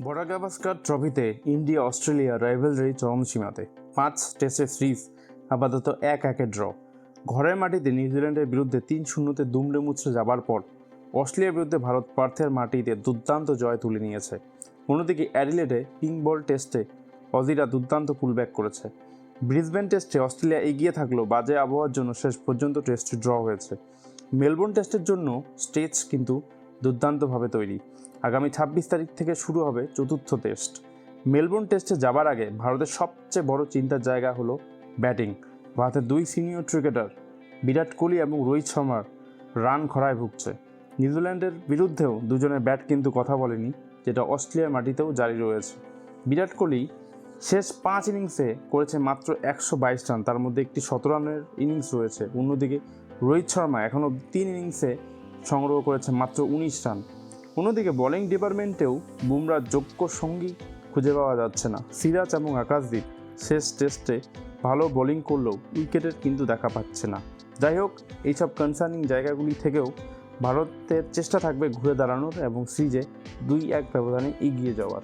বড়াগাভাস্কার ট্রফিতে India Australia rivalry চরম সীমাতে 5 টেস্টের সিরিজ আপাতত 1-1 ড্র। ঘরের মাটিতে নিউজিল্যান্ডের বিরুদ্ধে 3-0 দুমড়ে মুচড়ে যাবার পর অস্ট্রেলিয়ার বিরুদ্ধে ভারত পার্থের মাটিতে দুর্দান্ত জয় তুলে নিয়েছে। অন্যদিকে অ্যাডিলেডে পিঙ্ক বল টেস্টে অজিরা দুর্দান্ত পুলব্যাক করেছে। ব্রিসবেন টেস্টে অস্ট্রেলিয়া এগিয়ে থাকলেও বাজে আবহাওয়ার জন্য শেষ পর্যন্ত টেস্টটি ড্র হয়েছে। মেলবোর্ন টেস্টের জন্য স্টেজ কিন্তু দুর্দান্তভাবে তৈরি। আগামী 26 তারিখ থেকে শুরু হবে চতুর্থ টেস্ট। মেলবোর্ন টেস্টে যাবার আগে ভারতের সবচেয়ে বড় চিন্তার জায়গা হলো ব্যাটিং। ভারতের দুই সিনিয়র ক্রিকেটার বিরাট কোহলি এবং রোহিত শর্মার রান খরায় ভুগছে। নিউজিল্যান্ডের বিরুদ্ধেও দুজনের ব্যাট কিন্তু কথা বলেনি, যেটা অস্ট্রেলিয়ার মাটিতেও জারি রয়েছে। বিরাট কোহলি শেষ 5 ইনিংসে করেছে মাত্র 122 রান, তার মধ্যে একটি 17 রানের ইনিংস রয়েছে। অন্যদিকে রোহিত শর্মা এখনও 3 ইনিংসে সংগ্রহ করেছে মাত্র 19 রান। অন্যদিকে বোলিং ডিপার্টমেন্টেও বুমরার যোগ্য সঙ্গী খুঁজে পাওয়া যাচ্ছে না। সিরাজ এবং আকাশদীপ শেষ টেস্টে ভালো বোলিং করলেও উইকেটের কিন্তু দেখা পাচ্ছে না। যাই হোক, এইসব কনসার্নিং জায়গাগুলি থেকেও ভারতের চেষ্টা থাকবে ঘুরে দাঁড়ানোর এবং সিরিজে 2-1 ব্যবধানে এগিয়ে যাওয়ার।